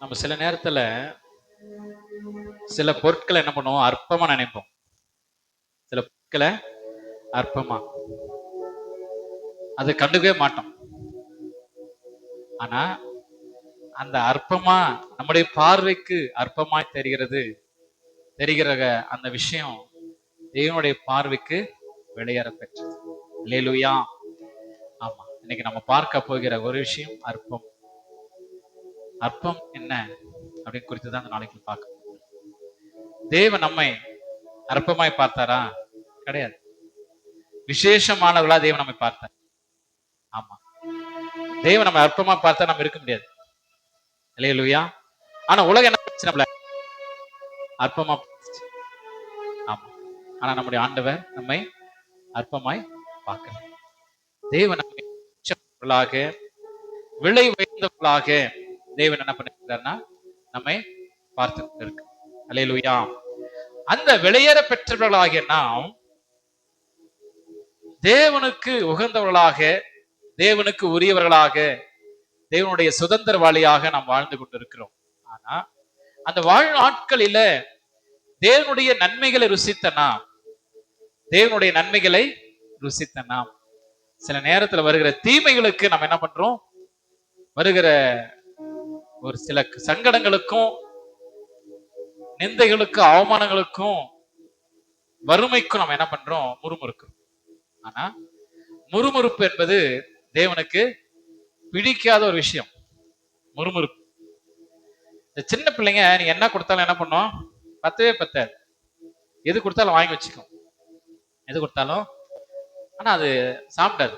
நம்ம சில நேரத்துல சில பொருட்களை என்ன பண்ணுவோம், அற்பமா நினைப்போம். சில பொருட்களை அற்பமா அதை கண்டுக்கவே மாட்டோம். ஆனா அந்த அற்பமா நம்முடைய பார்வைக்கு அற்பமாய் தெரிகிற அந்த விஷயம் தேவனுடைய பார்வைக்கு விலையேற பெற்றது. அல்லேலூயா. ஆமா, இன்னைக்கு நம்ம பார்க்க போகிற ஒரு விஷயம் அற்பம். அற்பம் என்ன அப்படின்னு குறித்து தான் அந்த நாளைக்கு பார்க்க. தேவன் நம்மை அற்பமாய் பார்த்தாரா? கிடையாது. விசேஷமானவர்களா தேவன் நம்மை பார்த்தார். ஆமா, தேவன் நம்ம அற்பமா பார்த்தா நம்ம இருக்க முடியாது. அல்லேலூயா. ஆனா உலகம் என்ன பண்ணுச்சு? நம்மள அற்பமா. ஆமா, ஆனா நம்முடைய ஆண்டவர் நம்மை அற்பமாய் பார்க்கிறார். தேவன் நம்மை விலை உயர்ந்தவர்களாக தேவன் என்ன பண்ணிருக்கிறார்னா நம்மை பார்த்து கொண்டிருக்கு. அல்லேலூயா. அந்த விலையேற பெற்றவர்களாகிய நாம் தேவனுக்கு உகந்தவர்களாக, தேவனுக்கு உரியவர்களாக, தேவனுடைய சுதந்திரவாளியாக நாம் வாழ்ந்து கொண்டிருக்கிறோம். ஆனா அந்த வாழ்நாட்களில தேவனுடைய நன்மைகளை ருசித்த நாம் சில நேரத்துல வருகிற தீமைகளுக்கு நம்ம என்ன பண்றோம், வருகிற ஒரு சில சங்கடங்களுக்கும் நிந்தைகளுக்கும் அவமானங்களுக்கும் வறுமைக்கும் நம்ம என்ன பண்றோம், முறுமுறுக்கிறோம். ஆனா முறுமுறுப்பு என்பது தேவனுக்கு பிடிக்காத ஒரு விஷயம். முறுமுறுப்பு. இந்த சின்ன பிள்ளைங்க நீ என்ன கொடுத்தாலும் என்ன பண்ணும், பத்தவே பத்தாது. எது கொடுத்தாலும் வாங்கி வச்சுக்கும், எது கொடுத்தாலும். ஆனா அது சாப்பிடாது.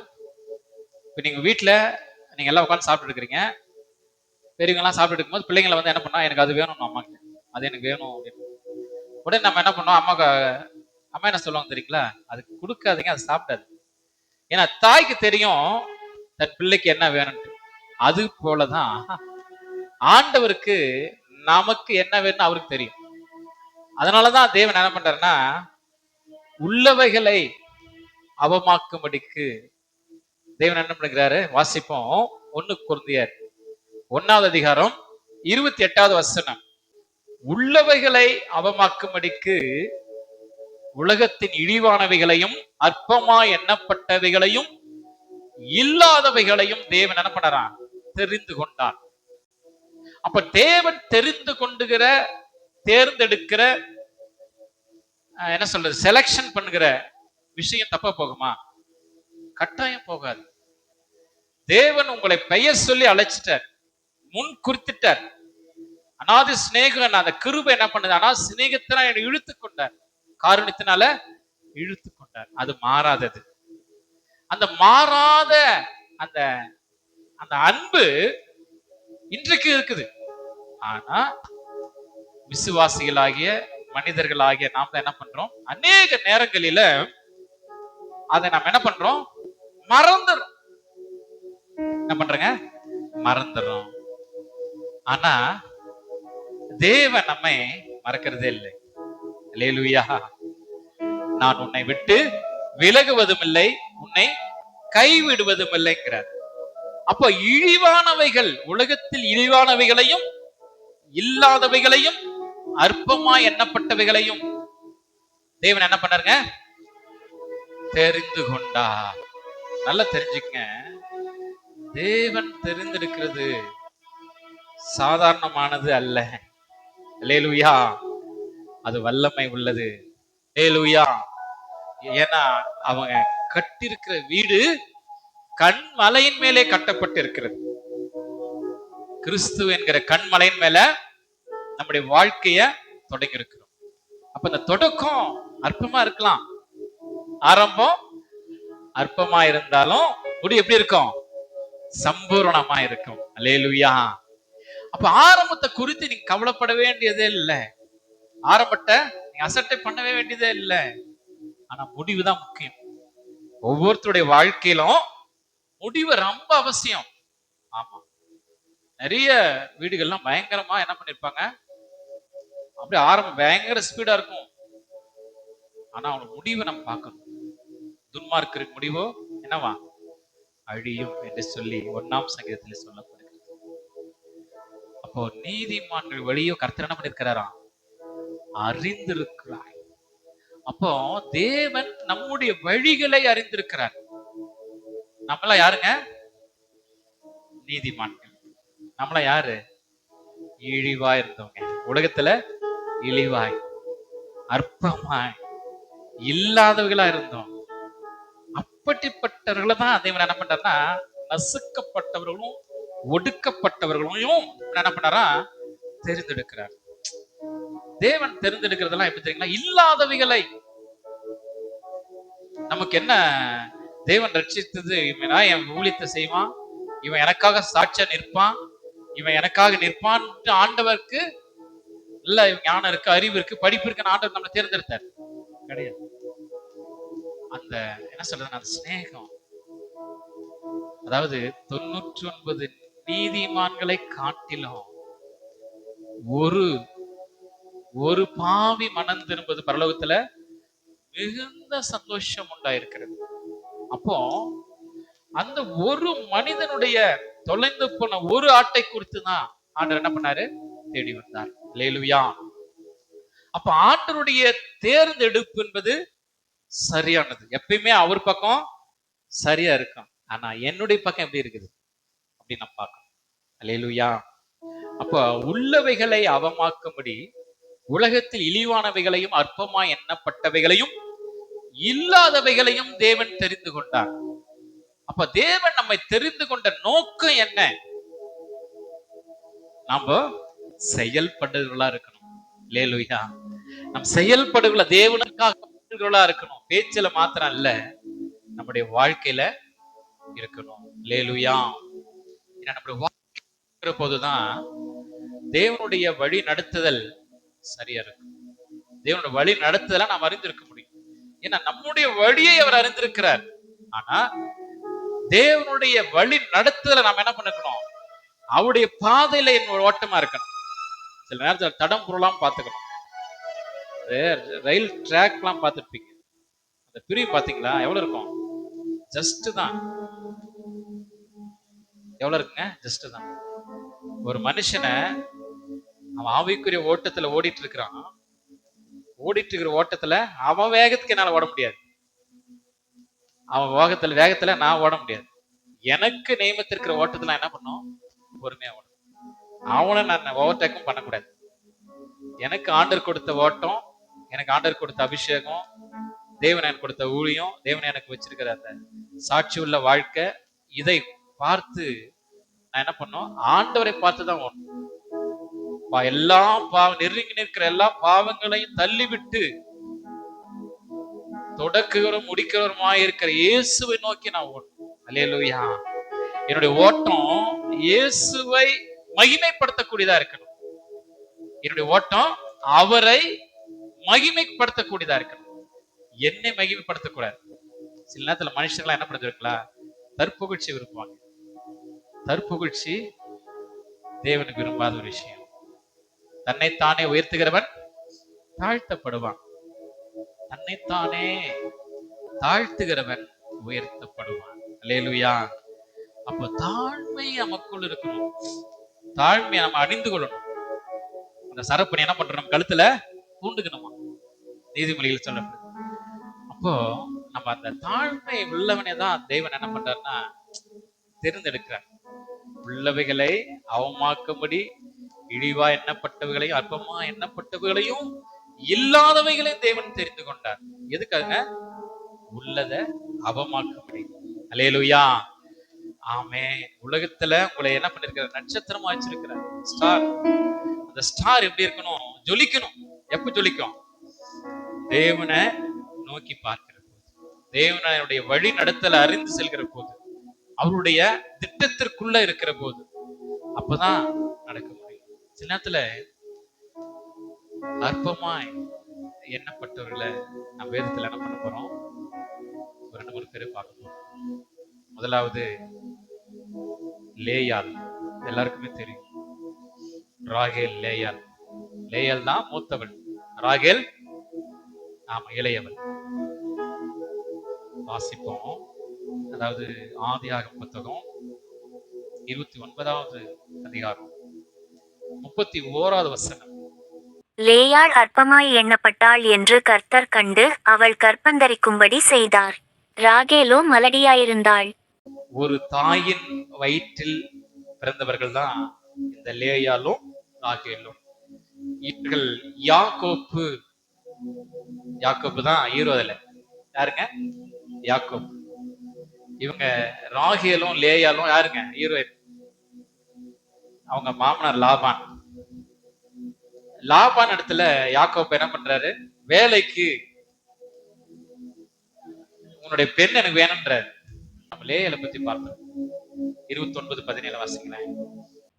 இப்ப நீங்க வீட்டுல நீங்க எல்லாம் உட்காந்து சாப்பிட்டு இருக்கிறீங்க, பெரியவங்க எல்லாம் சாப்பிட்டு இருக்கும்போது பிள்ளைங்களை வந்து என்ன பண்ணா, எனக்கு அது வேணும் அம்மாக்கு, அது எனக்கு வேணும் அப்படின்னு. உடனே நம்ம என்ன பண்ணோம், அம்மா என்ன சொல்லுவாங்க தெரியுங்களா, அது கொடுக்காதீங்க, அது சாப்பிடாது. ஏன்னா தாய்க்கு தெரியும் தன் பிள்ளைக்கு என்ன வேணும்ட்டு. அது போலதான் ஆண்டவருக்கு நமக்கு என்ன வேணும்னு அவருக்கு தெரியும். அதனாலதான் தேவன் என்ன பண்றாருன்னா, உள்ளவைகளை அவமாக்கும்படிக்கு தேவன் என்ன பண்ணுகிறாரு. வாசிப்போம், 1 கொரிந்தியர் 1:28 உள்ளவைகளை அவமாக்கும்படிக்கு உலகத்தின் இழிவானவைகளையும் அற்பமா எண்ணப்பட்டவைகளையும் இல்லாதவைகளையும் தேவன் என்ன பண்ணறான், தெரிந்து கொண்டான். அப்ப தேவன் தேர்ந்தெடுக்கிற என்ன சொல்றது, செலக்ஷன் பண்ணுகிற விஷயம் தப்பா போகுமா? கட்டாயம் போகாது. தேவன் உங்களை பெயர் சொல்லி அழைச்சிட்டார், முன் குறித்துட்டார். அனாதி சிநேகம், அந்த கிருபை என்ன பண்ணுது, அனாதி சிநேகத்தினால் என்னை இழுத்து கொண்டார், காரணத்தினால இழுத்து கொண்டார். அது மாறாதது. அந்த மாறாத அந்த அந்த அன்பு இன்றைக்கு இருக்குது. ஆனா விசுவாசிகளாகிய மனிதர்களாகிய நாம் தான் என்ன பண்றோம், அநேக நேரங்களில அதை நாம் என்ன பண்றோம், மறந்துடும். என்ன பண்றங்க, மறந்துடும். ஆனா தேவன் நம்மை மறக்கிறதே இல்லை. அல்லேலூயா. நான் உன்னை விட்டு விலகுவதும் இல்லை, உன்னை கைவிடுவதும் இல்லைங்கிறார். அப்ப இழிவானவைகள், உலகத்தில் இழிவானவைகளையும் இல்லாதவைகளையும் அற்பமா எண்ணப்பட்டவைகளையும் தேவன் என்ன பண்ணாருங்க, தெரிந்து கொண்டார். நல்லா தெரிஞ்சுக்க, தேவன் தெரிந்திருக்கிறது சாதாரணமானது அல்ல. அல்லேலூயா. அது வல்லமை உள்ளது. அல்லேலூயா. ஏன்னா அவங்க கட்டிருக்கிற வீடு கண்மலையின் மேலே கட்டப்பட்டு இருக்கிறது. கிறிஸ்து என்கிற கண்மலையின் மேல நம்முடைய வாழ்க்கைய தொடங்கி இருக்கிறோம். அப்ப இந்த தொடக்கம் அற்பமா இருக்கலாம், ஆரம்பம் அற்பமா இருந்தாலும் முடி எப்படி இருக்கும், சம்பூரணமா இருக்கும். அல்லேலூயா. அப்ப ஆரம்பத்தை குறித்து நீங்க கவலைப்பட வேண்டியதே இல்லை, ஆரம்பத்தை நீங்க அசட்டை பண்ணவே வேண்டியதே இல்லை. ஆனா முடிவுதான் முக்கியம். ஒவ்வொருத்தருடைய வாழ்க்கையிலும் முடிவு ரொம்ப அவசியம். ஆமா, நிறைய வீடுகள்லாம் பயங்கரமா என்ன பண்ணிருப்பாங்க, அப்படியே ஆரம்பம் பயங்கர ஸ்பீடா இருக்கும். ஆனா அவனோட முடிவை நம்ம பார்க்கணும். துன்மார்க்கரின் முடிவோ என்னவா, அழியும் என்று சொல்லி 1ஆம் சங்கீதத்தில் சொல்லப்படுகிறது. அப்ப அப்போ நீதிமான்கள் வழியோ கர்த்தர் என்ன பண்ணிருக்கிறாராம்? அறிந்திருக்கிறார். அப்போ தேவன் நம்முடைய வழிகளை அறிந்திருக்கிறார். நம்மள யாருங்க? நீதிமான்கள். நம்மள யாரு? இழிவா இருந்தவங்க, உலகத்துல இழிவாய் அற்பமாய் இல்லாதவர்களா இருந்தோம். அப்படிப்பட்டவர்களை தான் தேவன் என்ன பண்றாருன்னா, நசுக்கப்பட்டவர்களும் ஒடுக்கப்பட்டவர்களையும் என்ன பண்ணாரா? தெரிந்தெடுக்கிறார். தேவன் தெரிந்தெடுக்கிறதெல்லாம் எப்படி தெரியுங்களா? இல்லாதவைகளை. நமக்கு என்ன தேவன் ரட்சித்தது? இவனா என் ஊழியத்தை செய்வான், இவன் எனக்காக சாட்சியா நிற்பான், இவன் எனக்காக நிற்பான். ஆண்டவருக்கு இல்ல ஞானம் இருக்கு, அறிவு இருக்கு, படிப்பு இருக்கு, ஆண்டவர் நம்மளை தேர்ந்தெடுத்தார் கிடையாது. அந்த என்ன சொல்றது, அந்த சிநேகம். அதாவது 99 நீதிமான்களை காட்டிலும் ஒரு ஒரு பாவி மனம் திரும்புவது பரலோகத்துல மிகுந்த சந்தோஷம் உண்டாயிருக்கிறது. அப்போ அந்த ஒரு மனிதனுடைய தொலைந்து போன ஒரு ஆட்டை குறித்து தான் ஆண்டவர் என்ன பண்ணாரு? தேடி வந்தார். அல்லேலூயா. அப்ப ஆண்டவருடைய தேர்ந்தெடுப்பு என்பது சரியானது. எப்பயுமே அவர் பக்கம் சரியா இருக்கும். ஆனா என்னுடைய பக்கம் எப்படி இருக்குது அப்படின்னு நான் பார்க்கணும். அல்லேலூயா. அப்ப உள்ளவைகளை அவமாக்கும்படி உலகத்தில் இழிவானவைகளையும் அற்பமாய் எண்ணப்பட்டவைகளையும் இல்லாதவைகளையும் தேவன் தெரிந்து கொண்டார். அப்ப தேவன் நம்மை தெரிந்து கொண்ட நோக்கம் என்ன? நாம செயல்படுகளா இருக்கணும். அல்லேலூயா. நம் செயல்படுகள தேவனுக்காக இருக்கணும். பேச்சுல மாத்திரம் இல்ல, நம்முடைய வாழ்க்கையில இருக்கணும். அல்லேலூயா. நம்முடைய வாழ்க்கை போதுதான் தேவனுடைய வழி நடத்துதல் சரியா இருக்கும். தேவனுடைய வழி நடத்துதல நாம் அறிந்திருக்க முடியும். ஏன்னா நம்முடைய வழியை அவர் அறிந்திருக்கிறார். ஆனா தேவனுடைய வழி நடத்துதல நாம் என்ன பண்ணிக்கணும்? அவருடைய பாதையில என்னோட ஓட்டமா இருக்கணும். சில நேரத்தில் தடம் பொருளாம் பார்த்துக்கணும். ரயில் ட்ராக் எல்லாம் பார்த்துருப்பீங்க. அந்த பிரிவு பாத்தீங்களா? எவ்வளவு இருக்கும்? ஜஸ்ட் தான். எவ்வளவு இருக்குங்க? ஜஸ்ட் தான். ஒரு மனுஷனை அவன் ஆவிக்குரிய ஓட்டத்துல ஓடிட்டு இருக்கிறான். ஓடிட்டு இருக்கிற ஓட்டத்துல அவன் வேகத்துக்கு என்னால ஓட முடியாது. அவன் வேகத்துல நான் ஓட முடியாது. எனக்கு நியமித்திருக்கிற ஓட்டத்துல என்ன பண்ணும்? பொறுமையா ஓடும். அவனை நான் ஓவர்டேக்கும் பண்ணக்கூடாது. எனக்கு ஆண்டவர் கொடுத்த ஓட்டம், எனக்கு ஆண்டவர் கொடுத்த அபிஷேகம், தேவன் எனக்கு கொடுத்த ஊழியம், தேவன் எனக்கு வச்சிருக்கிற அந்த சாட்சி உள்ள வாழ்க்கை, இதை பார்த்து நான் என்ன பண்ணும்? ஆண்டவரை பார்த்துதான் ஓடணும். எல்லா நெருங்கி நிற்கிற எல்லா பாவங்களையும் தள்ளிவிட்டு தொடக்குகிறோம் முடிக்கிறவருமாய் இருக்கிற இயேசுவை நோக்கி நான் ஓடணும். அல்லேலூயா. என்னுடைய ஓட்டம் இயேசுவை மகிமைப்படுத்தக்கூடியதா இருக்கணும். என்னுடைய ஓட்டம் அவரை மகிமைப்படுத்தக்கூடியதா இருக்கணும். என்னை மகிமைப்படுத்தக்கூடாது. சில நேரத்துல மனுஷங்களா என்ன பண்ணுறா? தற்புகழ்ச்சி விரும்புவாங்க. தற்புகழ்ச்சி தேவனுக்கு விரும்பாத ஒரு விஷயம். தன்னைத்தானே உயர்த்துகிறவன் தாழ்த்தப்படுவான். தன்னைத்தானே தாழ்த்துகிறவன் உயர்த்தப்படுவான். அல்லேலூயா. அப்போ தாழ்மை நமக்குள் இருக்கணும். தாழ்மையை நம்ம அணிந்து கொள்ளணும். அந்த சரப்பணி என்ன பண்றோம்? கழுத்துல பூண்டுக்கணுமா? நீதிமொழிகள் சொல்லப்படுது. அப்போ நம்ம அந்த தாழ்மை உள்ளவனே தான் தேவன் என்ன பண்றாருன்னா தேர்ந்தெடுக்கிறார். உள்ளவைகளை அவமாக்கும்படி இழிவா எண்ணப்பட்டவைகளையும் அற்பமா எண்ணப்பட்டவைகளையும் இல்லாதவைகளையும் தேவன் தெரிந்து கொண்டார். எதுக்காக? உள்ளத அவமாக்கும்படி. அல்லேலூயா. ஆமே. உலகத்துல உங்களை என்ன பண்ணிருக்கிறார்? நட்சத்திரமா வச்சிருக்கிறார். ஸ்டார். அந்த ஸ்டார் எப்படி இருக்கணும்? ஜொலிக்கணும். எப்ப ஜொலிக்கும்? தேவனை நோக்கி பார்க்கிற போது, தேவனுடைய வழி நடத்தல அறிந்து செல்கிற போது, அவருடைய திட்டத்திற்குள்ள இருக்கிற போது, அப்பதான் நடக்க முடியும். சில நேரத்துல அற்பமாய் எண்ணப்பட்டவர்களை நம்ம வேதத்துல என்ன பண்ண போறோம்? ஒரு 2-3 பேரை பார்க்க போறோம். முதலாவது லேயாள். எல்லாருக்குமே தெரியும். ராகேல், லேயாள். லேயாள் தான் மூத்தவள், ராகேல் ஆமா இளையவள். வாசிப்போம். அதாவது ஆதியாகமம் புத்தகம் 29வது அதிகாரம் 31வது வசனம். லேயாள் அற்பமாய் எண்ணப்பட்டாள் என்று கர்த்தர் கண்டு அவள் கர்ப்பந்தரிக்கும்படி செய்தார். ராகேலோ மலடியாயிருந்தாள். ஒரு தாயின் வயிற்றில் பிறந்தவர்கள் தான் இந்த லேயாலும் ராகேலும். இவர்கள் யாக்கோப்பு தான் ஹீரோ. அதுல யாருங்க? யாக்கோப்பு. இவங்க ராகேலும் லேயாலும் யாருங்க ஹீரோ? அவங்க மாமனார் லாபான். லாபான் இடத்துல யாக்கோப்பு என்ன பண்றாரு? வேலைக்கு உன்னுடைய பெண் எனக்கு வேணும்ன்றாரு. நம்ம லேயாளை பத்தி பார்த்தோம். 29:17 வாசிங்களேன்.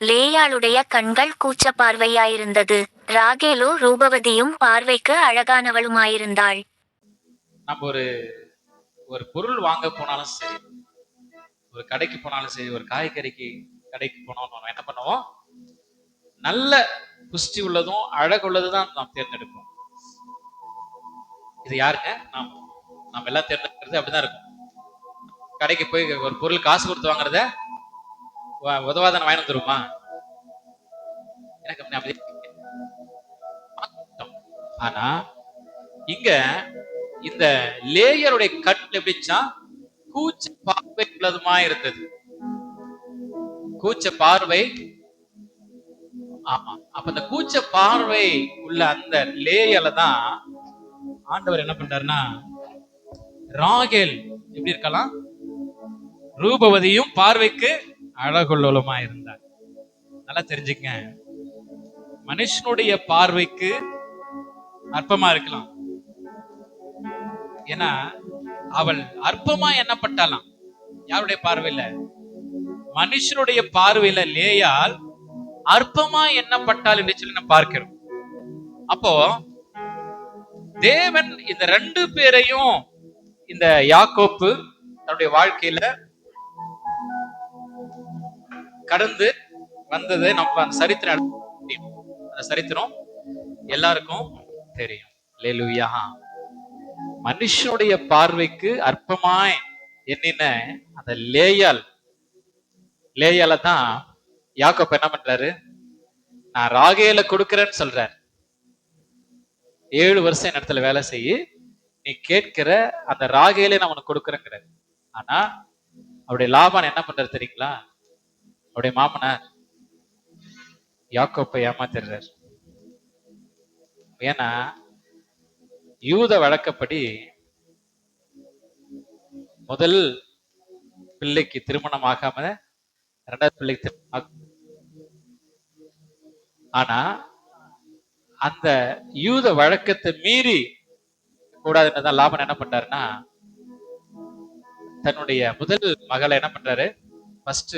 லேயாளுடைய கண்கள் கூச்ச பார்வையாயிருந்தது. ராகேலோ ரூபவதியும் பார்வைக்கு அழகானவளுமாயிருந்தாள். நம்ம ஒரு பொருள் வாங்க போனாலும் சரி, ஒரு கடைக்கு போனாலும் சரி, ஒரு காய்கறிக்கு கடைக்கு போனோம், என்ன பண்ணுவோம்? நல்ல புஷ்டி உள்ளதும் அழகுள்ளதுதான் நாம் தேர்ந்தெடுப்போம். இது யாருங்க? நாம் எல்லாம் தேர்ந்தெடுக்கிறது அப்படிதான் இருக்கும். கடைக்கு போய் ஒரு பொருள் காசு கொடுத்து வாங்குறத உதவாதன வாங்கி வந்துருமா? எனக்கு ஆனா இங்க இந்த லேயருடைய கண் எப்படிச்சா கூச்ச பார்வை உள்ளதுமா இருந்தது. கூச்ச பார்வை. ஆமா. அப்ப இந்த கூச்ச பார்வை உள்ள அந்த லேயர்ல தான் ஆண்டவர் என்ன பண்றாருன்னா, ராகேல் எப்படி இருக்கலாம்? ரூபவதியும் பார்வைக்கு அழகுள்ளவளுமா இருந்தார். நல்லா தெரிஞ்சுக்க, மனுஷனுடைய பார்வைக்கு அற்பமா இருக்கலாம். ஏன்னா அவள் அற்பமா எண்ணப்பட்டாலாம். யாருடைய பார்வையில? மனுஷனுடைய பார்வையில லேயால் அற்பமா எண்ணப்பட்டால் என்று சொல்லி நம்ம பார்க்கிறோம். அப்போ தேவன் இந்த 2 பேரையும் இந்த யாக்கோப்பு தன்னுடைய வாழ்க்கையில கடந்து வந்தது நம்ம அந்த சரித்திரம் எல்லாருக்கும் தெரியும். அல்லேலூயா. மனுஷனுடைய பார்வைக்கு அற்பமாய் எண்ணின அந்த லேயால தான் யாக்கோப்பு என்ன பண்றாரு? நான் ராகேல கொடுக்கிறேன்னு சொல்றாரு. 7 வருஷம் என் இடத்துல வேலை செய்ய, நீ கேட்கிற அந்த ராகேலே நான் உனக்கு கொடுக்குறேங்கிறாரு. ஆனா அவருடைய லாபான் என்ன பண்றாரு தெரியுங்களா? அவருடைய மாமனார் யாக்கோப்பை ஏமாத்திடுறார். ஏன்னா யூத வழக்கப்படி முதல் பிள்ளைக்கு திருமணம் ஆகாம 2வது பிள்ளைக்கு திருமணம். ஆனா அந்த யூத வழக்கத்தை மீறி கூடாதுன்னு லாபன் என்ன பண்றாருன்னா, தன்னுடைய முதல் மகளை என்ன பண்றாரு? ஃபர்ஸ்ட்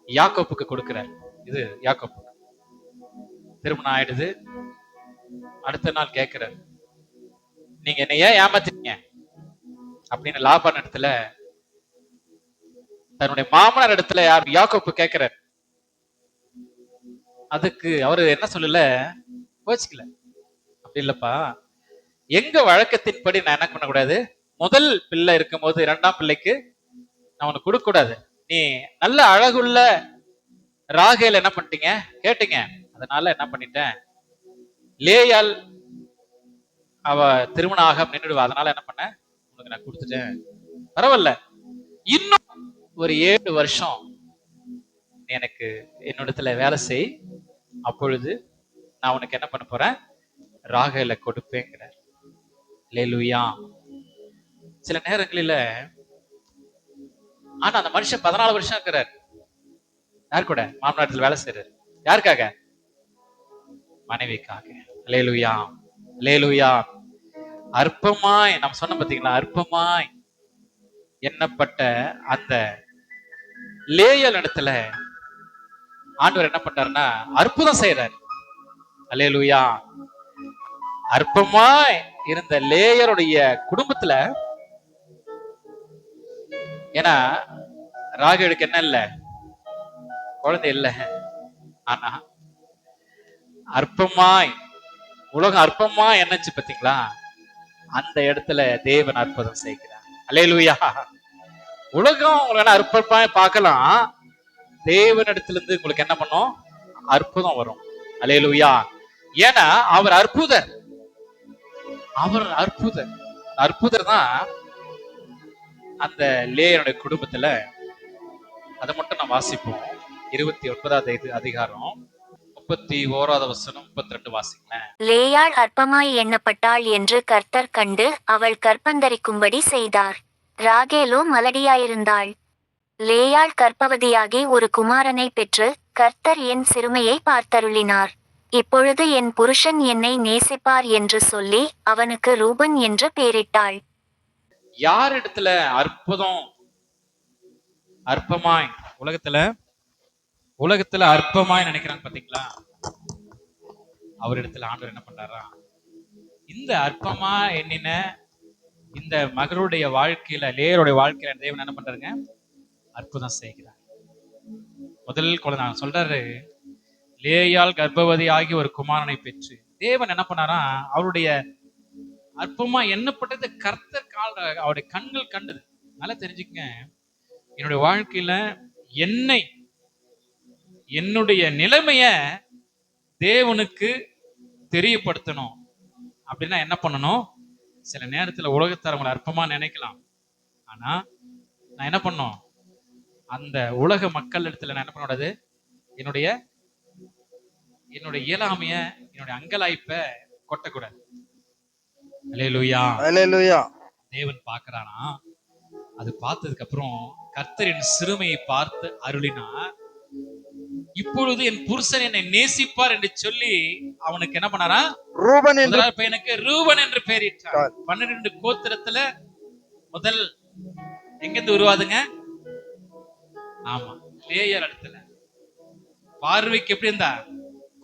யாக்கோப்புக்கு கொடுக்கிறார். இது யாக்கோப்பு திருமணம் ஆயிடுது. அடுத்த நாள் கேட்கிறார், நீங்க என்ன ஏன் ஏமாத்தீங்க அப்படின்னு லாபான் இடத்துல, தன்னுடைய மாமனார் இடத்துல யாக்கோப்பு கேட்கிறார். அதுக்கு அவரு என்ன சொல்லல, கோச்சிக்கல. அப்படி இல்லப்பா, எங்க வழக்கத்தின்படி நான் என்ன பண்ணக்கூடாது? முதல் பிள்ளை இருக்கும் போது 2ஆம் பிள்ளைக்கு நான் உனக்கு கொடுக்க கூடாது. நீ நல்ல அழகுள்ள ராகேல் என்ன பண்ணிட்டீங்க கேட்டீங்க, அதனால என்ன பண்ணிட்டேன், லேயால் அவ திருமணம் ஆகாம நின்றுடுவா, அதனால என்ன பண்ண, உனக்கு நான் கொடுத்துட்டேன். பரவாயில்ல, இன்னும் ஒரு 7 வருஷம் நீ எனக்கு என்னிடத்துல வேலை செய், அப்பொழுது நான் உனக்கு என்ன பண்ண போறேன், ராகேல கொடுப்பேங்கிறார். அல்லேலூயா. சில நேரங்களில ஆனா அந்த மனுஷன் 14 வருஷம் இருக்கிறார். யார் கூட? மாமனாரத்தில் வேலை செய்யறாரு. யாருக்காக? மனைவிக்காக. அல்லேலூயா, அல்லேலூயா. அற்பமாய் நம்ம சொன்ன பாத்தீங்களா, அற்பமாய் எண்ணப்பட்ட அந்த லேயல் இடத்துல ஆண்டவர் என்ன பண்றாருன்னா அற்புதம் செய்யறாரு. அல்லேலூயா. அற்பமாய் இருந்த லேயருடைய குடும்பத்துல, ஏன்னா ராகேலுக்கு என்ன இல்ல, குழந்தை இல்ல. ஆனா அற்பமாய் உலகம் அற்பமா என்னச்சு பாத்தீங்களா, அந்த இடத்துல தேவன் அற்புதம் செய்கிறார். அல்லேலூயா. உலகம் உங்களுக்கு அற்பமாய் பார்க்கலாம், தேவன் இடத்துல இருந்து உங்களுக்கு என்ன பண்ணும்? அற்புதம் வரும். அல்லேலூயா. ஏன்னா அவர் அற்புதர். அவர் அற்புதர். அற்புதர் தான் அந்த லேயனுடைய குடும்பத்துல. அதை மட்டும் நான் வாசிப்போம். 29வது அதிகாரம் 31வது வசனம் 32 வாசிங்களேன். லேயாள் அற்பமாய் எண்ணப்பட்டாள் என்று கர்த்தர் கண்டு அவள் கர்ப்பந்தரிக்கும்படி செய்தார். ராகேலோ மலடியாயிருந்தாள். லேயாள் கர்ப்பவதியாகி ஒரு குமாரனை பெற்று, கர்த்தர் என் சிறுமையை பார்த்தருளினார். இப்பொழுது என் புருஷன் என்னை நேசிப்பார் என்று சொல்லி அவனுக்கு ரூபன் என்று பெயரிட்டாள். யார் இடத்துல அற்புதம் அற்பமாய் உலகத்துல அற்பமாய் நினைக்கிறாங்க பாத்தீங்களா? அவர் இடத்துல ஆண்டவர் என்ன பண்றாரா? இந்த அற்பமா எண்ணின இந்த மகளுடைய வாழ்க்கையில, லேயருடைய வாழ்க்கையில தேவன் என்ன பண்றாருங்க? அற்புதம் செய்கிறார். முதல் குழந்தை சொல்றாரு, லேயால் கர்ப்பவதி ஆகி ஒரு குமாரனை பெற்று. தேவன் என்ன பண்ணாரா? அவருடைய அற்பமா எண்ணப்பட்டது கர்த்தர் அவருடைய கண்கள் கண்டது. நல்லா தெரிஞ்சுக்கங்க, என்னுடைய வாழ்க்கையில என்னுடைய நிலைமைய தேவனுக்கு தெரியப்படுத்தணும் அப்படின்னா என்ன பண்ணணும்? சில நேரத்துல உலகத்தாரவங்களை அற்பமா நினைக்கலாம். ஆனா நான் என்ன பண்ணணும்? அந்த உலக மக்கள் இடத்துல நான் என்ன பண்ணக்கூடாது? என்னுடைய இயலாமைய, என்னுடைய அங்கலாய்ப்ப கொட்டக்கூடாது. அல்லேலூயா. அல்லேலூயா. தேவன் பார்க்கறானா? அது பார்த்ததுக்கு அப்புறம் கர்த்தரின் சிறுமையை பார்த்து அருளினார். இப்பொழுது என் புருஷன் என்னை நேசிப்பார் என்று சொல்லி அவனுக்கு என்ன பண்ணாரா? ரூபன் என்று பையனுக்கு ரூபன் என்று பெயரிட்டார். 12 கோத்திரத்துல முதல் எங்கிருந்து உருவாதுங்க? ஆமா, லேயர் இடத்துல. பார்வைக்கு எப்படி இருந்தா?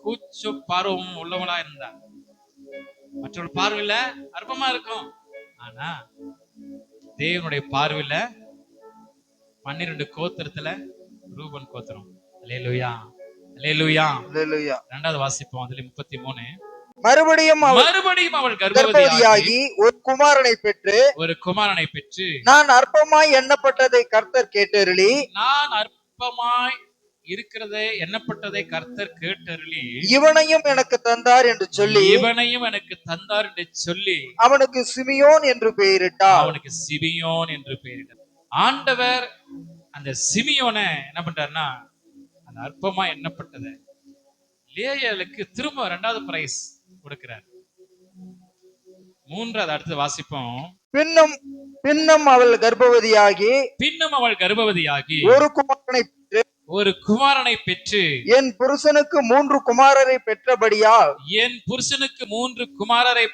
கூச்ச பார்வம் உள்ளவங்களா இருந்தா. மற்றொரு பார்வையில அற்பமா இருக்கும். ஆனா தேவனுடைய பார்வையில 12 கோத்திரத்துல ரூபன் கோத்திரம். அல்லேலூயா, அல்லேலூயா, அல்லேலூயா. இரண்டாவது வாசிப்போம். அதுல 33. மறுபடியும் அவள் கர்ப்பவதியாகி ஒரு குமாரனை பெற்று நான் அற்பமாய் எண்ணப்பட்டதை கர்த்தர் கேட்டருளி இவனையும் எனக்கு தந்தார் என்று சொல்லி அவனுக்கு சிமியோன் என்று பெயரிட்டார். ஆண்டவர் அந்த சிமியோனை என்ன பண்றாருன்னா, அந்த அற்பமா எண்ணப்பட்டதை லேயாளுக்கு திரும்ப 2வது பிரைஸ் கொடுக்கிறார். 3வது அடுத்து வாசிப்போம். பின்னும் அவள் கர்ப்பவதியாகி ஒரு குமாரனை பெற்று என் புருஷனுக்கு 3 குமாரரை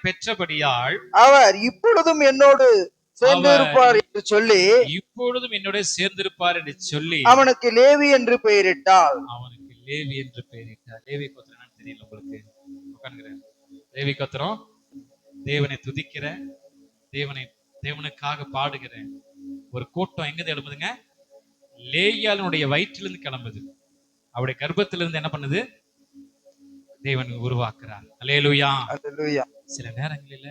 பெற்றபடியால் அவர் இப்பொழுதும் என்னோடு சேர்ந்திருப்பார் என்று சொல்லி அவனுக்கு லேவி என்று பெயரிட்டாள். லேவி கோத்திரம் தெரியல உங்களுக்கு? லேவி கோத்திரம் தேவனை துதிக்கிற, தேவனுக்காக பாடுகிற ஒரு கூட்டம் எங்க எழுப்புதுங்க? லேயாளுடைய வயிற்றிலிருந்து கிளம்புது. அவருடைய கர்ப்பத்திலிருந்து என்ன பண்ணுது? தேவன் உருவாக்குறார். அல்லேலூயா, அல்லேலூயா. சில நேரங்களில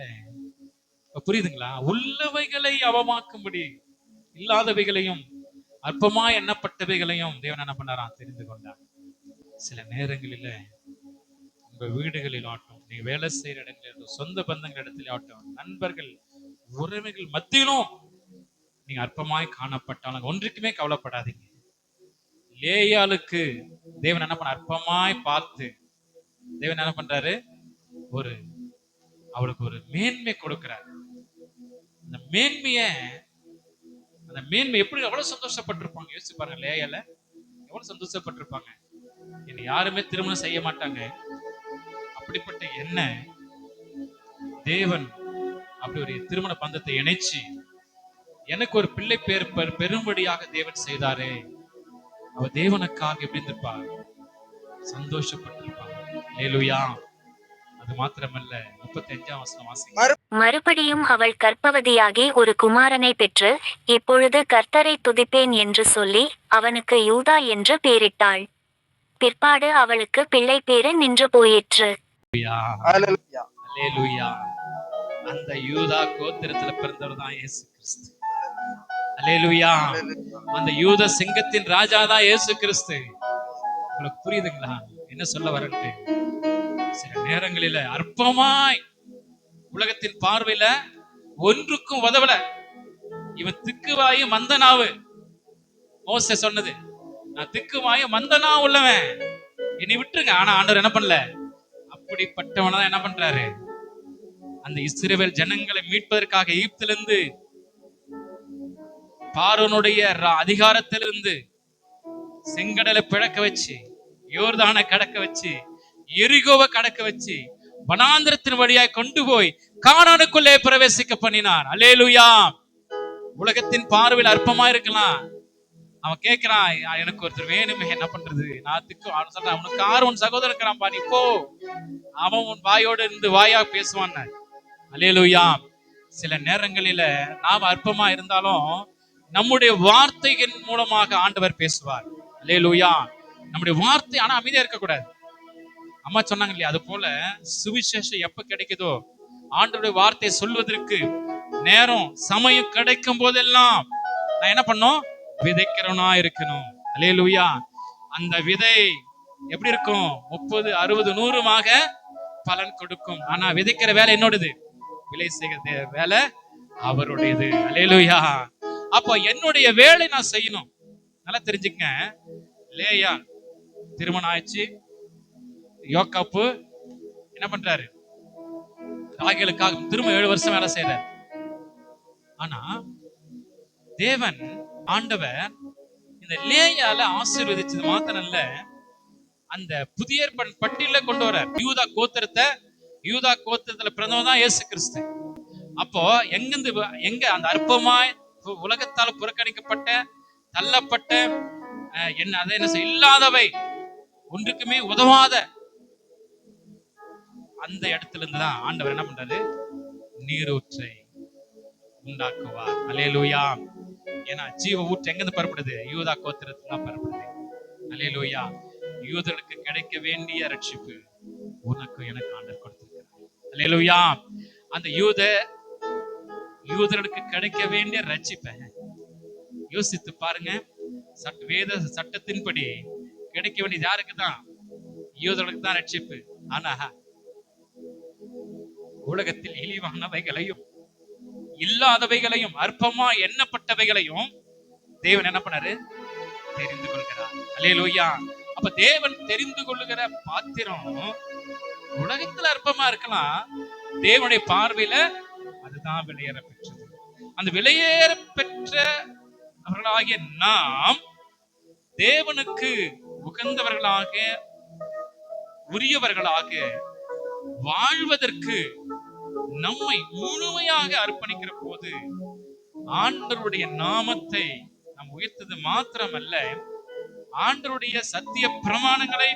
புரியுதுங்களா? உள்ளவைகளை அவமாக்கும்படி இல்லாதவைகளையும் அற்பமா எண்ணப்பட்டவைகளையும் தேவன் என்ன பண்ணாராம்? தெரிந்து கொண்டார். சில நேரங்களில உங்க வீடுகளில் ஆட்டும், நீங்க வேலை செய்யற இடங்களில், சொந்த பந்தங்கள் இடத்துல ஆட்டும், நண்பர்கள் உறவுகள் மத்தியிலும் நீங்க அற்பமாய் காணப்பட்டாலும் ஒன்றுக்குமே கவலைப்படாதீங்க. லேயாளுக்கு தேவன் என்ன பண்ண? அற்பமாய் பார்த்து தேவன் என்ன பண்றாரு? அவளுக்கு ஒரு மேன்மை கொடுக்கிறார். அந்த மேன்மை எப்படி எவ்வளவு சந்தோஷப்பட்டிருப்பாங்க யோசிச்சு பாருங்க. லேயால எவ்வளவு சந்தோஷப்பட்டிருப்பாங்க. என்னை யாருமே திருமணம் செய்ய மாட்டாங்க, அப்படிப்பட்ட என்ன தேவன் அப்படி ஒரு திருமண பந்தத்தை இணைச்சு எனக்கு ஒரு பிள்ளை பேர் பெரும்படியாக தேவன் செய்தாரே. அவ தேவனுக்காக எப்படி இருந்திருப்பார்? சந்தோஷப்பட்டிருப்பார். அல்லேலூயா. அது மாத்திரமல்ல, 35ஆம் வசனம் வாசிங்க. மறுபடியும் அவள் கர்ப்பவதியாகி ஒரு குமாரனை பெற்று இப்பொழுது கர்த்தரை துதிப்பேன் என்று சொல்லி அவனுக்கு யூதா என்று பெயரிட்டாள். பிற்பாடு அவளுக்கு பிள்ளை பேரு நின்று போயிற்று. அல்லேலூயா. அந்த யூதா கோத்திரத்துல பிறந்தவர் தான் இயேசு கிறிஸ்து. அல்லேலூயா. அந்த யூத சிங்கத்தின் ராஜா தான் இயேசு கிறிஸ்து. உங்களுக்கு புரியுதுங்களா? என்ன சொல்ல வரட்டு, சில நேரங்களில அற்பமாய் உலகத்தின் பார்வையில ஒன்றுக்கும் உதவல, இவன் திக்குவாயு மந்தனாவு. மோசே சொன்னது, நான் திக்குவாயு மந்தனா உள்ளவன், என்னை விட்டுருங்க. ஆனா ஆண்டவர் என்ன பண்ணல, அப்படிப்பட்டவனதான் என்ன பண்றாரு, அந்த இஸ்ரவேல் ஜனங்களை மீட்பதற்காக எகிப்திலிருந்து, பார்வோனுடைய அதிகாரத்திலிருந்து செங்கடலை பிளக்க வச்சு, யோர்தானை கடக்க வச்சு, எரிகோவை கடக்க வச்சு, வனாந்திரத்தின் வழியாய் கொண்டு போய் கானானுக்குள்ளே பிரவேசிக்க பண்ணினார். அல்லேலூயா. உலகத்தின் பார்வையில் அற்பமா இருக்கலாம். அவன் கேட்கிறான், எனக்கு ஒருத்தர் வேணுமே, என்ன பண்றது, நான் அவன் சொல்றான், அவனுக்கு 6 சகோதரன் இருக்கிறான் பா, நீ போ, அவன் உன் வாயோடு இருந்து வாயா பேசுவான். அல்லேலூயா. சில நேரங்களில நாம் அற்பமா இருந்தாலும் நம்முடைய வார்த்தையின் மூலமாக ஆண்டவர் பேசுவார். அல்லேலூயா. நம்முடைய வார்த்தை ஆனா அமைதியா இருக்கக்கூடாது. அம்மா சொன்னாங்க இல்லையா, அது போல சுவிசேஷம் எப்ப கிடைக்குதோ, ஆண்டவருடைய வார்த்தையை சொல்வதற்கு நேரம் சமயம் கிடைக்கும் போதெல்லாம் நான் என்ன பண்ணும், விதைக்கிறவனா இருக்கணும். அல்லேலூயா. அந்த விதை எப்படி இருக்கும், 30, 60, 100 பலன் கொடுக்கும். ஆனா விதைக்கிற வேலை என்னோடது, விலை செய்கிற வேலை அவருடையது. அல்லேலூயா. அப்போ என்னுடைய வேலை நான் செய்யணும். நல்லா தெரிஞ்சுக்க, லேயா திருமணம் ஆயிடுச்சு, யோக்காப்பு என்ன பண்றாரு, ராகேலுக்காக திரும்ப 7 வருஷம் வேலை செய்யறாரு. ஆனா தேவன் ஆண்டவர் இந்த லேயால ஆசீர்வதிச்சது மாத்திரம் இல்ல, அந்த புதிய பட்டியல கொண்டு வர யூதா கோத்திரத்துல பிறந்தவன் தான் இயேசு கிறிஸ்து. அப்போ எங்க அந்த அற்பமாய் உலகத்தால் புறக்கணிக்கப்பட்ட, தள்ளப்பட்ட, என்ன இல்லாதவை, ஒன்றுக்குமே உதவாத அந்த இடத்துல இருந்துதான் ஆண்டவர் என்ன பண்றாரு, நீரூற்றை உண்டாக்குவார். அல்லேலூயா. ஏன்னா ஜீவ ஊற்று எங்கிருந்து பரப்படுது, யூதா கோத்திரத்துல தான் பரப்படுது. அல்லேலூயா. யூதர்களுக்கு கிடைக்க வேண்டிய ரட்சிப்பு உனக்கு எனக்கு ஆண்டவர் கொடுத்திருக்கிறார். அல்லேலூயா. அந்த யூதர்களுக்கு கிடைக்க வேண்டிய ரட்சிப்பை யோசித்து பாருங்க. வேத சட்டத்தின்படி கிடைக்க வேண்டியது யாருக்கு தான், யூதர்களுக்கு தான் ரட்சிப்பு. ஆனா உலகத்தில் இழிவானவைகளையும் இல்லாதவைகளையும் அற்பமா எண்ணப்பட்டவைகளையும் தேவன் என்ன பண்ணாரு, தெரிந்து கொள்கிறார். அல்லேலூயா. அப்ப தேவன் தெரிந்து கொள்ளுகிற பாத்திரம் உலகத்துல அற்பமா இருக்கலாம், தேவனுடைய பார்வையில அதுதான் விலையேற பெற்றது. அந்த விலையேற பெற்றவர்களாகிய நாம் தேவனுக்கு உகந்தவர்களாக, உரியவர்களாக வாழ்வதற்கு நம்மை முழுமையாக அர்ப்பணிக்கிற போது ஆண்டவருடைய நாமத்தை நாம் உயர்த்தது மாத்திரமல்ல, ஆண்டவருடைய சத்திய பிரமாணங்களை,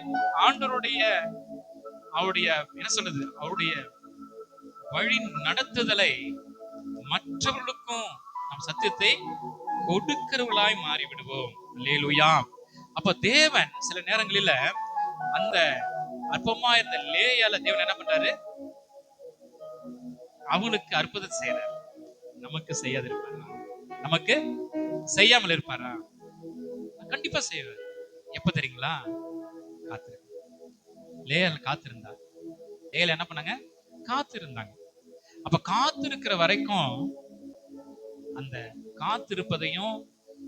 ஆண்டவருடைய அவருடைய என்ன சொல்றது, அவருடைய வழி நடத்துதலை மற்றவர்களுக்கும் நம் சத்தியத்தை கொடுக்கிறவர்களாய் மாறிவிடுவோம். அல்லேலூயா. அப்ப தேவன் சில நேரங்களில அந்த அற்பமா இருந்த லேயால தேவன் என்ன பண்றாரு, அவனுக்கு அற்புதம் செய்யறாரு. நமக்கு செய்யாது இருப்பாரா, நமக்கு செய்யாமல் இருப்பாரா, கண்டிப்பா செய்வார். எப்ப தெரியுங்களா, காத்திரு. லேயால காத்திருந்தார். லேயால என்ன பண்ணாங்க, காத்திருந்தாங்க. அப்ப காத்திருக்கிற வரைக்கும் அந்த காத்திருப்பதையும்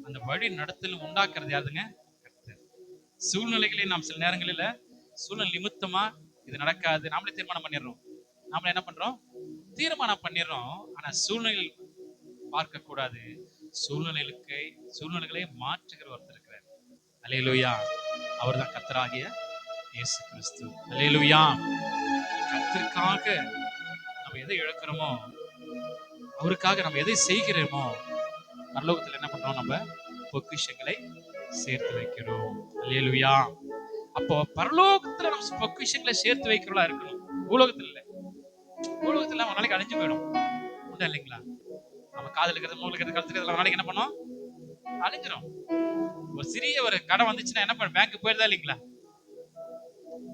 அந்த வழி நடத்தலும் உண்டாக்குறது யாருங்க, சூழ்நிலைகளை நாம் சில நேரங்களில சூழ்நிலை நிமித்தமா இது நடக்காது, நாமளே தீர்மானம் பண்ணிடுறோம். நாமளே என்ன பண்றோம், தீர்மானம் பண்ணிடுறோம். ஆனா சூழ்நிலை பார்க்க கூடாது, சூழ்நிலைகளை மாற்றுகிற ஒருத்தர் இருக்கிறார். அல்லேலூயா. அவர் தான் கர்த்தராகிய இயேசு கிறிஸ்து. அல்லேலூயா. கர்த்தருக்காக நம்ம எதை இழக்கிறோமோ, அவருக்காக நம்ம எதை செய்கிறோமோ, பரலோகத்தில் என்ன பண்றோம், நம்ம பொக்கிஷங்களை சேர்த்து வைக்கிறோம். அல்லேலூயா. அப்போ பரலோகத்துல நம்ம பொக்கிஷங்களை சேர்த்து வைக்கிறவளா இருக்கணும். பூலோகத்துல இல்ல. பூலோகத்துல ஒரு நாளைக்கு அழிஞ்சு போயிடும், உண்டா இல்லைங்களா? நம்ம காதல் இருக்கிறது, மூல இருக்கிறது, கழுத்து இருக்கிறது நாளைக்கு என்ன பண்ணும், அழிஞ்சிடும். ஒரு சிறிய ஒரு கடை வந்துச்சுன்னா என்ன பண்ண, பேங்க் போயிருதா இல்லைங்களா?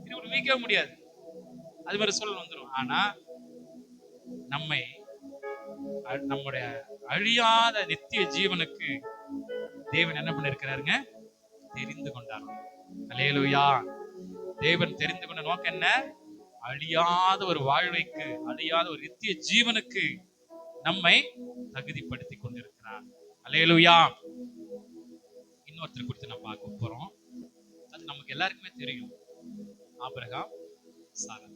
இது மீட்கவே முடியாது. அது மாதிரி சூழல் வந்துடும். ஆனா நம்முடைய அழியாத நித்திய ஜீவனுக்கு தேவன் என்ன பண்ணிருக்கிறாருங்க, தெரிந்து கொண்டார். அல்லேலூயா. தேவன் தெரிந்து கொண்ட நோக்கம் என்ன? அழியாத ஒரு வாழ்வைக்கு, அழியாத ஒரு நித்திய ஜீவனுக்கு நம்மை தகுதிப்படுத்தி கொண்டிருக்கிறார். அல்லேலூயா. இன்னொருத்தர் குறித்து நம்ம பார்க்க போறோம். அது நமக்கு எல்லாருக்குமே தெரியும். ஆபிரகாம், சாரா.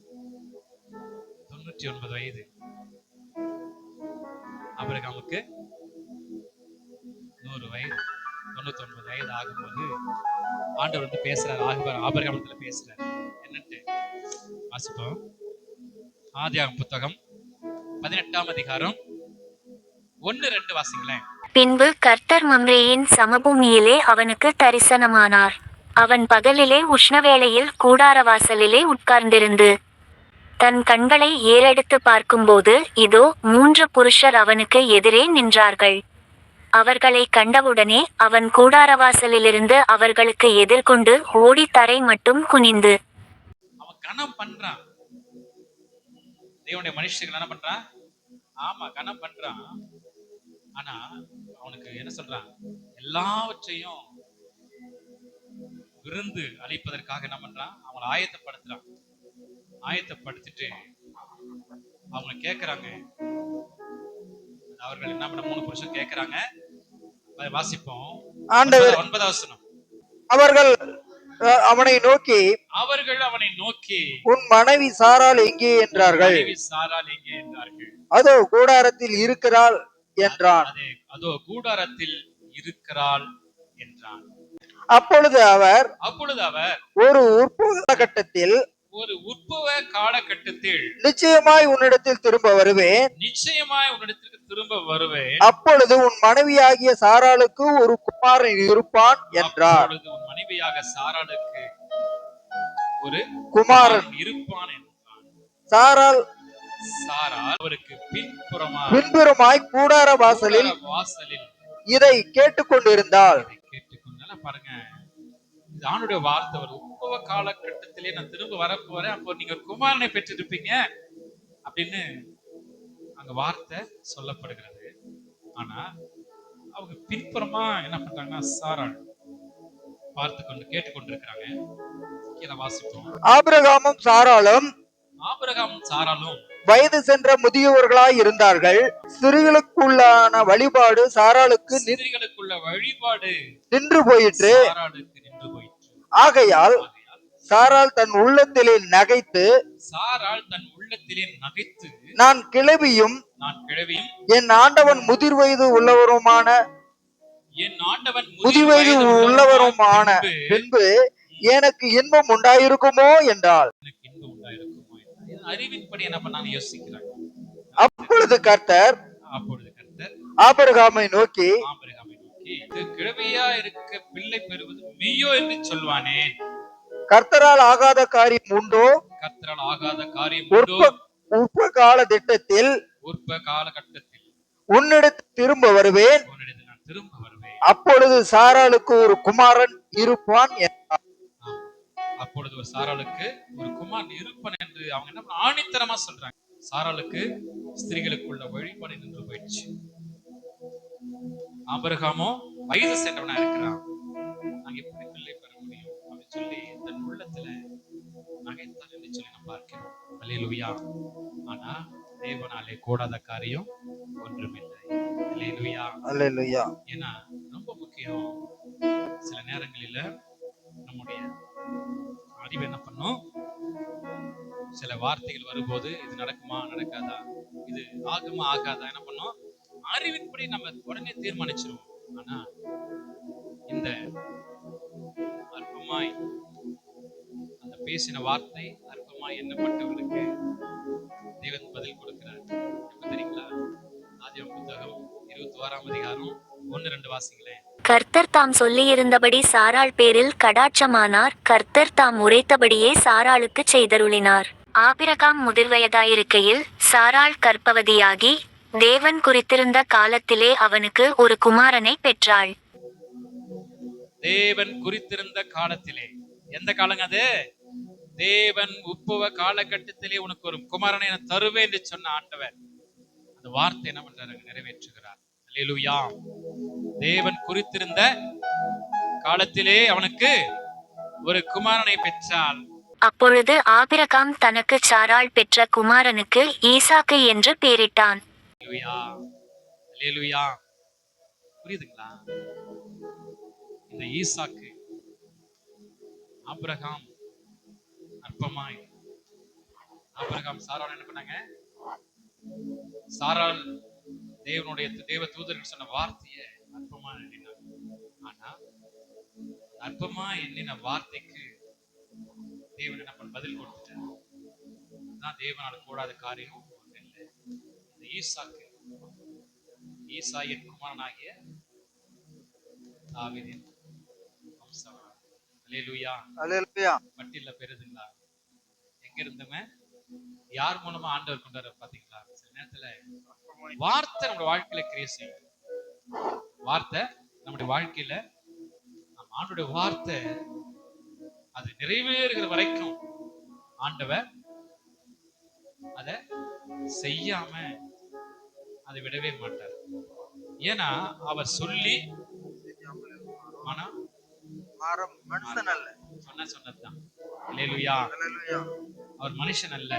99 வயது ஆபிரகாமுக்கு. 100 வயது, 99 வயது ஆகும்போது ஆண்டவர் வந்து பேசுறாரு. ஆபிரகாமத்துல பேசுறாரு. என்னன்னு வாசிப்போம். ஆதியாகமம் புத்தகம் 18ஆம் அதிகாரம் 1-2 வாசிங்களேன். பின்பு கர்த்தர் மம்ரேயின் சமபூமியிலே அவனுக்கு தரிசனமானார். அவன் பகலிலே உஷ்ணவேளையில் கூடாரவாசலிலே உட்கார்ந்திருந்து தன் கண்களை ஏறெடுத்து பார்க்கும்போது, இதோ 3 புருஷர் அவனுக்கு எதிரே நின்றார்கள். அவர்களை கண்டவுடனே அவன் கூடாரவாசலிலிருந்து அவர்களுக்கு எதிர்கொண்டு ஓடி தரை மட்டும் குனிந்து அவன் கனம் பண்றான். தேவனுடைய மனுஷர்கள் என்ன பண்றான்? ஆமா, கனம் பண்றான். ஆனா அவனுக்கு என்ன சொல்றான்? எல்லாவற்றையும் விருந்து அளிப்பதற்காக என்ன பண்றான்? அவங்களை ஆயத்தப்படுத்துறான். ஆயத்தப்படுத்திட்டு அவங்க கேட்கிறாங்க. அவர்கள் என்ன பண்ண 3 புருஷன் கேட்கிறாங்க. வாசிப்போம். 9வது வசனம். அவர்கள் அவனை நோக்கி உன் மனைவி சாராள் எங்கே என்றார்கள். அதோ கூடாரத்தில் இருக்கிறாள் என்றான். அப்பொழுது அவர் ஒரு உற்பவ காலகட்டத்தில் நிச்சயமாய் உன்னிடத்தில் திரும்ப வருவேன். அப்பொழுது உன் மனைவியாகிய சாராளுக்கு ஒரு குமாரன் இருப்பான் என்றார். சாராள் அவருக்கு பின்புறமாய் கூடார வாசலில் இதை கேட்டுக்கொண்டிருந்தாள். பாருங்க, ஆணுடைய வார்த்தை. ஒரு உற்பவ காலகட்டத்திலே நான் திரும்ப வரப்போறேன், அப்போ நீங்க குமாரனை பெற்றிருப்பீங்க அப்படின்னு அங்க வார்த்தை சொல்லப்படுகிறது. ஆனா அவங்க பின்புறமா என்ன பண்றாங்கன்னா, சாராள் பார்த்து கொண்டு கேட்டுக்கொண்டிருக்கிறாங்க. இதை வாசிப்போம். ஆபிரகாமும் சாராளும் வயது சென்ற முதியவர்களாய் இருந்தார்கள். ஸ்திரீகளுக்குள்ளான வழிபாடு சாராளுக்கு நின்று போயிற்று. ஆகையால் சாராள் தன் உள்ளத்திலே நகைத்து நான் கிழவியும் என் ஆண்டவன் முதிர் வயது உள்ளவருமான பின்பு எனக்கு இன்பம் உண்டாயிருக்குமோ என்றாள். அறிவின்படி என்ன பண்ணாங்க யோசிக்கிறாங்க. அப்பொழுது கர்த்தர் ஆபிரகாமை நோக்கி கிழவியா இருக்க பிள்ளை பெறுவது மெய்யோ என்று சொல்வானே. கர்த்தரால் ஆகாத காரியம் உண்டோ? உற்ப காலகட்டத்தில் உன்னிடத்தில் திரும்ப வருவேன். அப்பொழுது சாராளுக்கு ஒரு குமாரன் இருப்பான் என்றார். அப்பொழுது ஒரு சாராளுக்கு ஒரு குமாரன் இருப்பான் என்று அவங்க என்ன ஆணித்தரமா சொல்றாங்க. சாராளுக்கு ஸ்திரீகளுக்குள்ள வழிபாடு நின்று போயிடுச்சு. ஆபிரகாமோ வயது சென்றவனா இருக்கிறான். நாங்க எப்படி பிள்ளை பெற முடியும் அப்படின்னு சொல்லி தன் உள்ளத்துல நகைத்தான் என்று சொல்லி நம்ம பார்க்கிறோம். அல்லேலூயா. ஆனா தேவனாலே கூடாத காரியம் ஒன்றுமில்லை. அல்லேலூயா, அல்லேலூயா. ஏன்னா ரொம்ப முக்கியம். சில நேரங்களில நம்முடைய அறிவு என்ன பண்ணும்? சில வார்த்தைகள் வரும்போது இது நடக்குமா நடக்காதா, இது ஆகுமா ஆகாதா, என்ன பண்ணும்? அறிவின்படி நம்ம உடனே தீர்மானிச்சிருவோம். ஆனா இந்த அற்பமாய் அந்த பேசின வார்த்தை அற்பமாய் எண்ணப்பட்டவர்களுக்கு தேவன் பதில் கொடுக்கிறார். எப்ப தெரியுங்களா? ஆதியாகமம் புத்தகம் 21ஆம் அதிகாரம் 1-2 வாசிங்களேன். கர்த்தர் தாம் சொல்லியிருந்தபடி சாராள் பேரில் கடாட்சமானார். கர்த்தர் தாம் உரைத்தபடியே சாராளுக்கு செய்தருளினார். ஆபிரகாம் முதிர்வயதாயிருக்கையில் சாராள் கர்ப்பவதியாகி தேவன் குறித்திருந்த காலத்திலே அவனுக்கு ஒரு குமாரனை பெற்றாள். தேவன் குறித்திருந்த காலத்திலே, எந்த காலங்க அது? தேவன் உற்பவ காலகட்டத்திலே உனக்கு ஒரு குமாரனை நான் தருவேன் என்று சொன்ன ஆண்டவர் அந்த வார்த்தை என்ன பண்றாரு? நிறைவேற்றுகிறார். அல்லேலூயா. தேவன் குறித்திருந்த காலத்திலே அவனுக்கு ஒரு குமாரனை பெற்றால் அப்பொழுது ஆபிரகாம் தனக்கு சாராள் பெற்ற குமாரனுக்கு ஈசாக்கு என்று பெயரிட்டான். அல்லேலூயா, அல்லேலூயா. புரியுதுங்களா? இந்த ஈசாக்கு ஆபிரகாம் அற்பமாய், ஆபிரகாம் சாராள் என்ன பண்ணாங்க? சாராள் தேவ தூதர்கள் சொன்ன வார்த்தையை அற்பமா எண்ணினாங்க. ஆனா அற்பமா எண்ணின வார்த்தைக்கு தேவன் என்ன பண்ண பதில் கொடுத்துட்டார். தான் தேவனால கூடாத காரியம் ஒன்று இல்லை. இந்த ஈசாக்கு, ஈசாயின் குமாரனாகிய தாவீதின் வம்சம். அல்லேலூயா. அல்லேலூயா. பட்டியல பெறுதுங்களா? எங்க இருந்தவன் யார் மூலமா ஆண்டவர் கொண்டாரு பாத்தீங்களா? சில நேரத்துல வார்த்தை நம்முடைய வாழ்க்கையில கிரியை செய்யும். வார்த்தை நம்முடைய வாழ்க்கையில, நம்ம ஆண்டோடைய வார்த்தை அது நிறைவேறுகிற வரைக்கும் ஆண்டவர் அத செய்யாம அதை விடவே மாட்டார். ஏன்னா அவர் சொல்லி ஆனா மனுஷன் அல்ல, சொன்னதுதான். அல்லேலூயா. அல்லேலூயா. அவர் மனுஷன் அல்ல,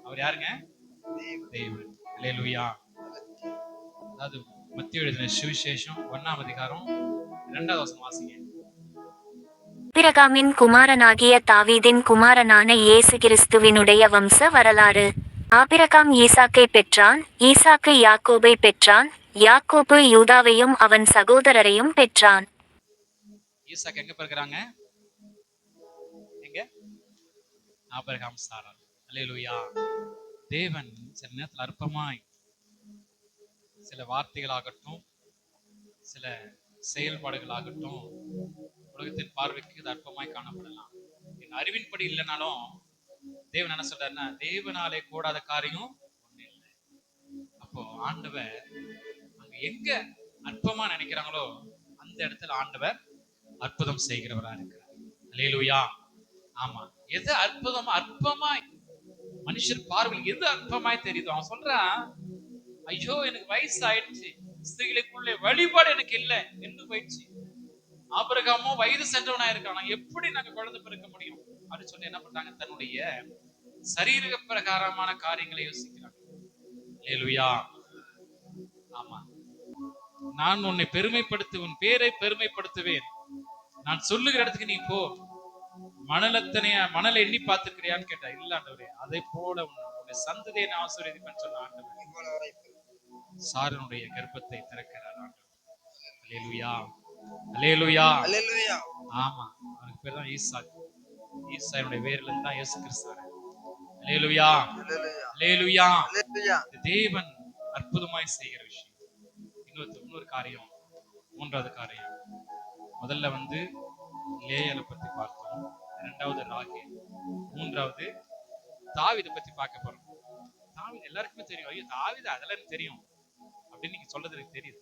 அவர் யாருங்க? தேவன். அல்லேலூயா. அதாவது மத்தேயு எழுதின சுவிசேஷம் 1ஆம் அதிகாரம் 2வது வசனம் வாசிங்க. ஆபிரகாமின் குமாரனாகிய தாவீதின் குமாரனான இயேசு கிறிஸ்துவினுடைய வம்ச வரலாறு. ஆபிரகாம் ஈசாக்கை பெற்றான், ஈசாக்கு யாக்கோபை பெற்றான், யாக்கோபு யூதாவையும் அவன் சகோதரரையும் பெற்றான். ஈசாக்கு எங்க பிறகுறாங்க? எங்க? ஆபிரகாம் சாராள். அல்லேலூயா. தேவன் சில நேரத்தில் அற்பமாய் சில வார்த்தைகளாகட்டும், சில செயல்பாடுகளாகட்டும், உலகத்தின் பார்வைக்கு இது அற்பமாய் காணப்படலாம். என் அறிவின்படி இல்லைனாலும் தேவன் என்ன சொல்றாருன்னா, தேவனாலே கூடாத காரியம் ஒண்ணு இல்லை. அப்போ ஆண்டவர் அங்க எங்க அற்பமா நினைக்கிறாங்களோ அந்த இடத்துல ஆண்டவர் அற்புதம் செய்கிறவரா இருக்கிறார். அல்லேலூயா. ஆமா, எது அற்பமா மனுஷர் பார்வையில் எது அற்பமாய் தெரியுதோ அவன் சொல்றான், ஐயோ எனக்கு வயசு ஆயிடுச்சு, ஸ்திரீகளுக்குள்ளே வழிபாடு எனக்கு இல்லை என்று போயிடுச்சு. ஆபிரகாமோ வயது சென்றவனா இருக்கான், எப்படி நாங்க குழந்தை பிறக்க முடியும் அப்படின்னு சொல்லி என்ன பண்றாங்க? தன்னுடைய சரீர பிரகாரமான காரியங்களை யோசிக்கிறாங்க. அல்லேலூயா. ஆமா, நான் உன்னை பெருமைப்படுத்து, உன் பேரை பெருமைப்படுத்துவேன், நான் சொல்லுகிற இடத்துக்கு நீ போ. மணலை எண்ணி பார்த்திருக்கிறியான்னு கேட்டா, இல்ல ஆண்டவரே, அதை போல உன்னுடைய சந்ததியை நான் ஆசீர்வதிப்பேன்னு சொன்ன ஆண்டவர் சாரனுடைய கர்ப்பத்தை திறக்கிறார் ஆண்டவர். அல்லேலூயா, அல்லேலூயா, அல்லேலூயா. ஆமா, அவனுக்கு பேர் தான் ஈசாக்கு. ஈசாயினுடைய வேர்ல இருந்து தான் இயேசு கிறிஸ்து. அல்லேலூயா, அல்லேலூயா, அல்லேலூயா. தேவன் அற்புதமாய் செய்கிற விஷயம். இன்னொரு காரியம், மூன்றாவது காரியம். முதல்ல லேயலை பத்தி பார்த்தோம், இரண்டாவது ராகேல், மூன்றாவது தாவீதை பத்தி பார்க்க போறோம். தாவீது எல்லாருக்குமே தெரியும். ஐயோ தாவீது அதெல்லாம் எனக்கு தெரியும் அப்படின்னு நீங்க சொல்றது எனக்கு தெரியுது.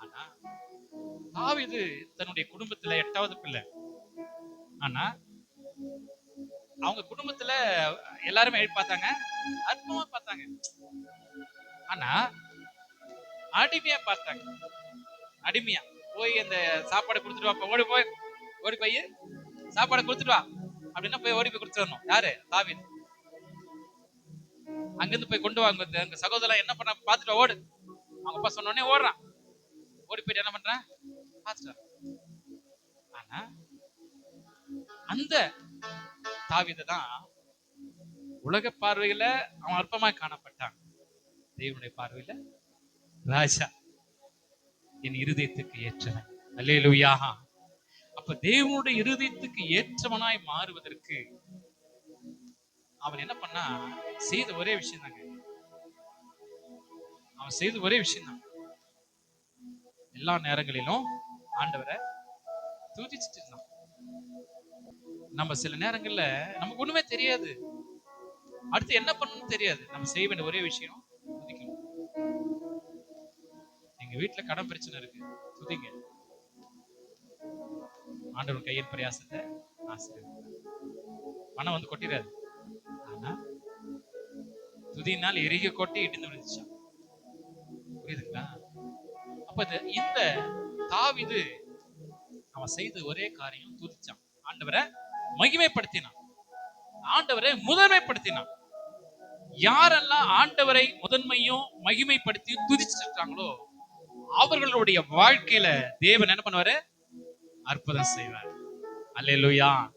ஆனா தாவீது தன்னுடைய குடும்பத்துல 8வது பிள்ளை. ஆனா அவங்க குடும்பத்துல எல்லாருமே பார்த்தாங்க, அற்பமா பார்த்தாங்க. ஆனா அடிமையா பார்த்தாங்க. அடிமையா போய் அந்த சாப்பாடு கொடுத்துட்டு வா, ஓடி போய் சாப்பாடு கொடுத்துட்டு வா அப்படின்னா போய் ஓடி போய் கொடுத்துட்டு வரணும். யாரு? தாவீது. அங்கிருந்து போய் கொண்டு வாங்க. அங்க சகோதரன் என்ன பண்ண பாத்துட்டு ஓடு. அவங்க அப்பா சொன்ன உடனே ஓடுறான். ஓடி போயிட்டு என்ன பண்றான்? பாத்துட்டு. ஆனா அந்த தாவீது தான் உலக பார்வையில அவன் அற்பமா காணப்பட்டான். தேவனுடைய பார்வையில ராஜா, என் இருதயத்துக்கு ஏற்றவன். அல்லேலூயா. அப்ப தேவனுடைய இருதயத்துக்கு ஏற்றவனாய் மாறுவதற்கு அவன் என்ன பண்ணா? செய்த ஒரே விஷயம் தாங்க. அவன் செய்த ஒரே விஷயம் தான். எல்லா நேரங்களிலும் ஆண்டவரை துதிச்சிட்டு இருந்தான். நம்ம சில நேரங்கள்ல நமக்கு ஒண்ணுமே தெரியாது, அடுத்து என்ன பண்ணணும்னு தெரியாது. நம்ம செய்ய வேண்டிய ஒரே விஷயம் துதிக்கணும். எங்க வீட்டுல கடன் பிரச்சனை இருக்கு, துதிங்க. ஆண்டவர் கையின் பிரயாசத்தை ஆசீர்வதிப்பார். பணம் கொட்டிடாது. ஆனா துதினால் எரிக கொட்டி இடிந்து விழுந்துச்சான். புரியுதுங்களா? அப்ப இந்த தாவீது அவன் செய்த ஒரே காரியம் துதிச்சான், ஆண்டவரை மகிமைப்படுத்தினான். ஆண்டவரை முதன்மைப்படுத்தினான். யாரெல்லாம் ஆண்டவரை முதன்மையும் மகிமைப்படுத்தியும் துதிச்சிருக்காங்களோ அவர்களுடைய வாழ்க்கையில தேவன் என்ன பண்ணுவாரு? அற்புதம் செய்வார். அல்லேலூயா.